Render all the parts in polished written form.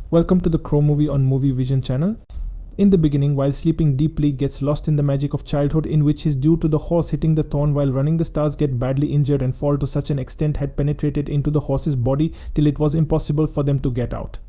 Welcome to the Crow Movie on Movie Vision channel. In the beginning, while sleeping deeply, gets lost in the magic of childhood in which his due to the horse hitting the thorn while running, the stars get badly injured and fall to such an extent had penetrated into the horse's body till it was impossible for them to get out.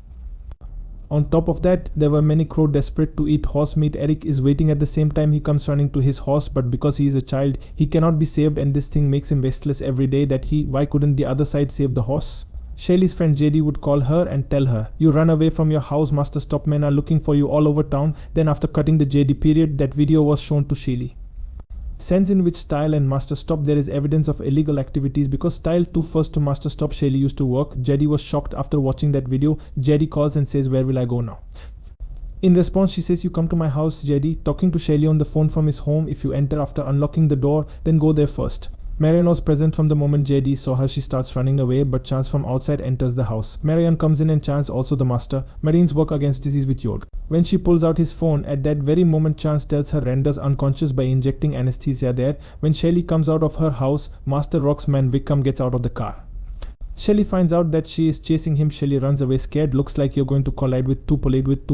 On top of that, there were many crow desperate to eat horse meat. Eric is waiting at the same time he comes running to his horse, but because he is a child, he cannot be saved, and this thing makes him restless every day that why couldn't the other side save the horse? Shaylee's friend JD would call her and tell her, "You run away from your house, Master Stop men are looking for you all over town." Then after cutting the JD period, that video was shown to Shaylee. Sense in which Style and Master Stop there is evidence of illegal activities because Style too first to Master Stop Shaylee used to work. JD was shocked after watching that video. JD calls and says, "Where will I go now?" In response, she says, "You come to my house, JD." Talking to Shaylee on the phone from his home. "If you enter after unlocking the door, then go there first." Marion was present from the moment JD saw her. She starts running away, but Chance from outside enters the house. Marion comes in and Chance, also the master. Marines work against disease with York. When she pulls out his phone, at that very moment Chance tells her renders unconscious by injecting anesthesia there. When Shaylee comes out of her house, Master Rock's man Vikram gets out of the car. Shaylee finds out that she is chasing him. Shaylee runs away scared. "Looks like you're going to collide with two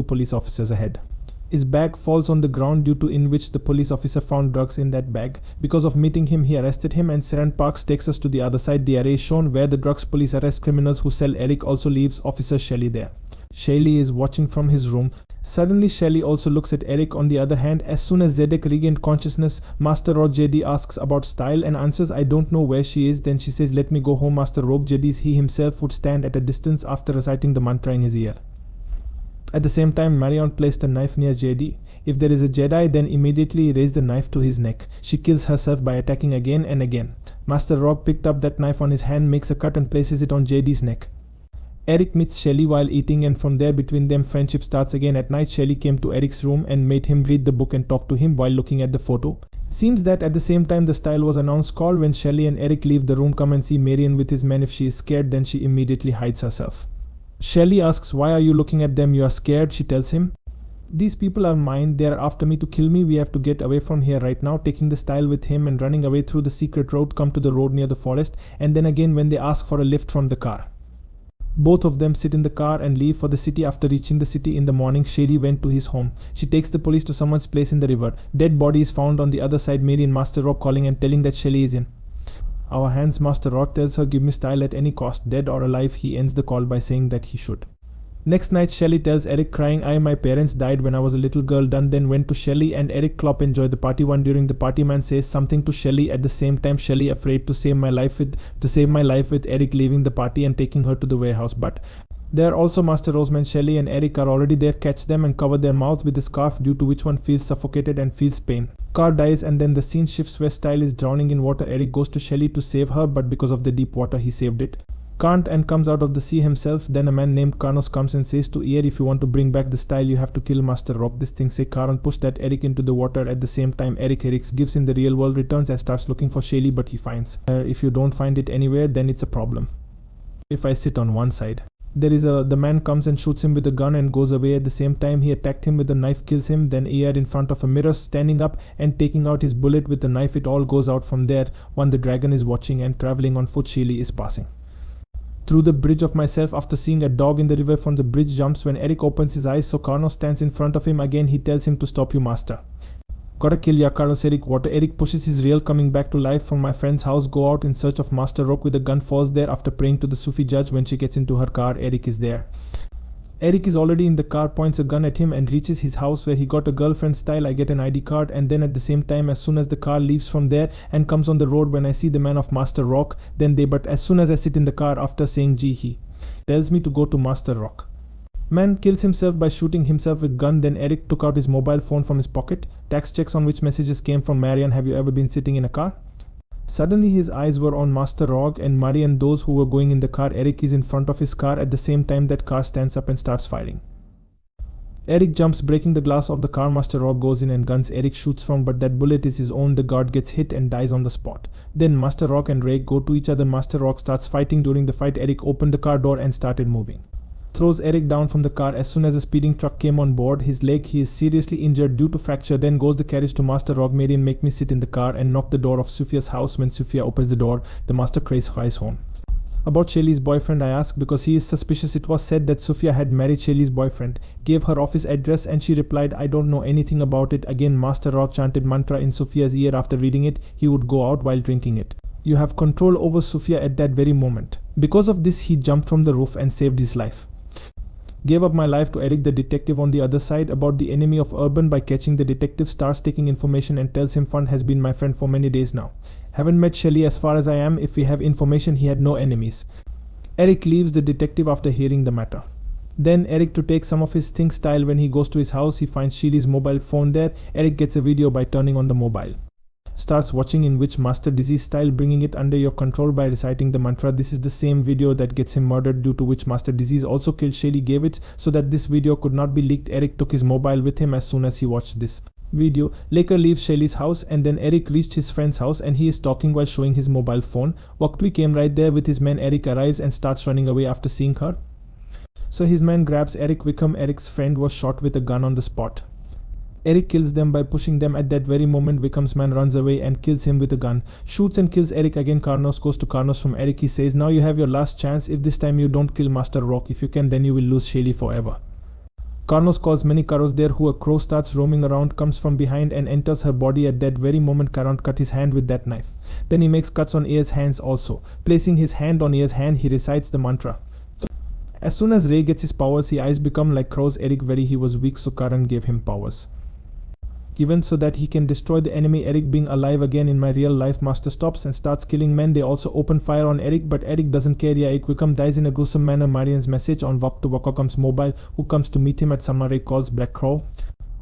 police officers ahead." His bag falls on the ground due to in which the police officer found drugs in that bag. Because of meeting him, he arrested him, and Seren Parks takes us to the other side. The array is shown where the drugs police arrest criminals who sell. Eric also leaves Officer Shelley there. Shaylee is watching from his room. Suddenly Shelley also looks at Eric. On the other hand, as soon as Zedek regained consciousness, Master Rock JD asks about Style and answers, "I don't know where she is." Then she says, "Let me go home, Master Rogue." JD's he himself would stand at a distance after reciting the mantra in his ear. At the same time, Marion placed a knife near JD. If there is a Jedi, then immediately raise the knife to his neck. She kills herself by attacking again and again. Master Rock picked up that knife on his hand, makes a cut and places it on JD's neck. Eric meets Shelley while eating, and from there between them friendship starts again. At night, Shelley came to Eric's room and made him read the book and talk to him while looking at the photo. Seems that at the same time the Style was announced call. When Shelley and Eric leave the room, come and see Marion with his men. If she is scared, then she immediately hides herself. Shelley asks, "Why are you looking at them? You are scared." She tells him, "These people are mine. They are after me to kill me. We have to get away from here right now." Taking the Style with him and running away through the secret road, come to the road near the forest, and then again when they ask for a lift from the car. Both of them sit in the car and leave for the city. After reaching the city in the morning, Shady went to his home. She takes the police to someone's place in the river. Dead body is found on the other side. Mary and Master Rock calling and telling that Shelley is in our hands. Master Rock tells her, "Give me Style at any cost, dead or alive." He ends the call by saying that he should. Next night, Shelley tells Eric crying, My parents died when I was a little girl." Done then went to Shelley and Eric Klopp enjoy the party. One during the party, man says something to Shelley. At the same time, Shelley afraid to save my life with Eric leaving the party and taking her to the warehouse. But there also Master Roseman, Shelley and Eric are already there. Catch them and cover their mouths with a scarf, due to which one feels suffocated and feels pain. Car dies and then the scene shifts where Style is drowning in water. Eric goes to Shelley to save her, but because of the deep water he saved it. Can't and comes out of the sea himself. Then a man named Karnos comes and says to Ear, "If you want to bring back the Style, you have to kill Master Rock." This thing say Karan pushed that Eric into the water. At the same time, Eric gives in the real world, returns and starts looking for Shaylee, but he finds, "If you don't find it anywhere, then it's a problem. If I sit on one side." The man comes and shoots him with a gun and goes away. At the same time, he attacked him with a knife, kills him. Then Ear in front of a mirror, standing up and taking out his bullet with the knife. It all goes out from there. One the dragon is watching and traveling on foot. Shaylee is passing through the bridge of myself after seeing a dog in the river. From the bridge jumps when Eric opens his eyes, so Karnos stands in front of him again. He tells him to stop, you master. Gotta kill ya, Karnos. Eric water. Eric pushes his reel coming back to life from my friend's house. Go out in search of Master Rock with a gun. Falls there after praying to the Sufi judge. When she gets into her car, Eric is there. Eric is already in the car, points a gun at him and reaches his house where he got a girlfriend. Style, I get an ID card. And then at the same time, as soon as the car leaves from there and comes on the road, when I see the man of Master Rock, but as soon as I sit in the car after saying G, he tells me to go to Master Rock. Man kills himself by shooting himself with gun. Then Eric took out his mobile phone from his pocket. Tax checks on which messages came from Marion. Have you ever been sitting in a car? Suddenly his eyes were on Master Rock and Mari and those who were going in the car. Eric is in front of his car. At the same time, that car stands up and starts firing. Eric jumps, breaking the glass of the car. Master Rock goes in and guns Eric shoots from, but that bullet is his own. The guard gets hit and dies on the spot. Then Master Rock and Ray go to each other. Master Rock starts fighting. During the fight, Eric opened the car door and started moving. Throws Eric down from the car. As soon as a speeding truck came on board his leg, he is seriously injured due to fracture. Then goes the carriage to Master Rock. Marion, make me sit in the car, and knock the door of Sophia's house. When Sophia opens the door, the Master cries home. About Shaylee's boyfriend, I asked because he is suspicious. It was said that Sofia had married Shaylee's boyfriend, gave her office address, and she replied, I don't know anything about it. Again, Master Rock chanted mantra in Sofia's ear. After reading it, he would go out while drinking it. You have control over Sofia at that very moment. Because of this, he jumped from the roof and saved his life. Gave up my life to Eric, the detective on the other side. About the enemy of Urban, by catching the detective, starts taking information and tells him Fun has been my friend for many days now. Haven't met Shaylee as far as I am. If we have information, he had no enemies. Eric leaves the detective after hearing the matter. Then Eric to take some of his things style. When he goes to his house, he finds Shaylee's mobile phone there. Eric gets a video by turning on the mobile. Starts watching, in which Master Disease style, bringing it under your control by reciting the mantra. This is the same video that gets him murdered, due to which Master Disease also killed Shaylee. Gave it so that this video could not be leaked. Eric took his mobile with him as soon as he watched this video. Laker leaves Shaylee's house, and then Eric reached his friend's house and he is talking while showing his mobile phone. Wakpli came right there with his men. Eric arrives and starts running away after seeing her. So his man grabs Eric. Wickham, Eric's friend, was shot with a gun on the spot. Eric kills them by pushing them. At that very moment, Wickham's man runs away and kills him with a gun. Shoots and kills Eric again. Carnos goes to Carnos from Eric. He says, now you have your last chance. If this time you don't kill Master Rock, if you can, then you will lose Shaylee forever. Carnos calls many Karos there, who a crow starts roaming around, comes from behind and enters her body. At that very moment, Karan cut his hand with that knife. Then he makes cuts on Air's hands also. Placing his hand on Air's hand, he recites the mantra. As soon as Ray gets his powers, his eyes become like crows. Eric he was weak, so Karan gave him powers. Given so that he can destroy the enemy. Eric being alive again in my real life, Master stops and starts killing men. They also open fire on Eric, but Eric doesn't care. Eric Wickham dies in a gruesome manner. Marian's message on Wak to Wakakam's mobile, who comes to meet him at Samare, calls Black Crow.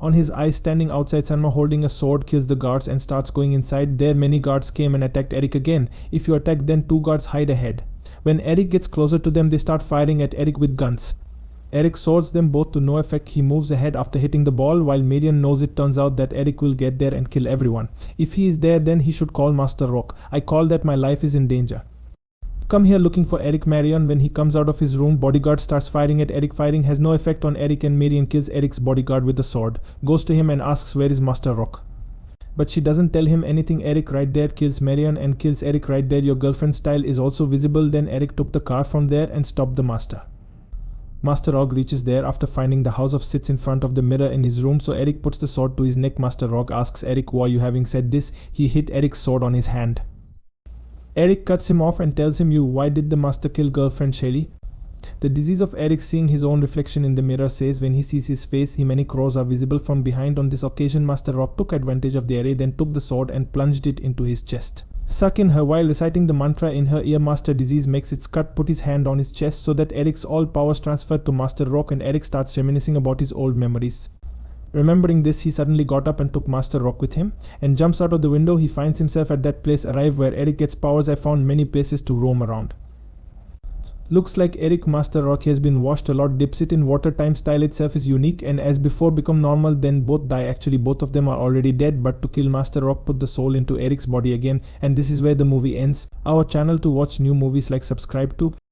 On his eyes, standing outside Sanma holding a sword, kills the guards and starts going inside. There many guards came and attacked Eric again. If you attack, then 2 guards hide ahead. When Eric gets closer to them, they start firing at Eric with guns. Eric swords them both to no effect. He moves ahead after hitting the ball. While Marian knows, it turns out that Eric will get there and kill everyone. If he is there, then he should call Master Rock. I call that my life is in danger. Come here looking for Eric. Marion, when he comes out of his room, bodyguard starts firing at Eric. Firing has no effect on Eric and Marion kills Eric's bodyguard with a sword. Goes to him and asks where is Master Rock. But she doesn't tell him anything. Eric right there kills Marion and kills Eric right there. Your girlfriend style is also visible. Then Eric took the car from there and stopped the Master. Master Rock reaches there after finding the house of sits in front of the mirror in his room, so Eric puts the sword to his neck. Master Rock asks Eric why you. Having said this, he hit Eric's sword on his hand. Eric cuts him off and tells him, you, why did the Master kill girlfriend Shaylee? The disease of Eric seeing his own reflection in the mirror says when he sees his face, many crows are visible from behind. On this occasion, Master Rock took advantage of the array, then took the sword and plunged it into his chest. Suck in her while reciting the mantra in her ear. Master Disease makes its cut, put his hand on his chest so that Eric's all powers transferred to Master Rock, and Eric starts reminiscing about his old memories. Remembering this, he suddenly got up and took Master Rock with him and jumps out of the window. He finds himself at that place arrive where Eric gets powers. I found many places to roam around. Looks like Eric Master Rock has been washed a lot. Dips it in water. Time style itself is unique and as before become normal, then both die. Actually both of them are already dead, but to kill Master Rock, put the soul into Eric's body again, and this is where the movie ends. Our channel to watch new movies like, subscribe to.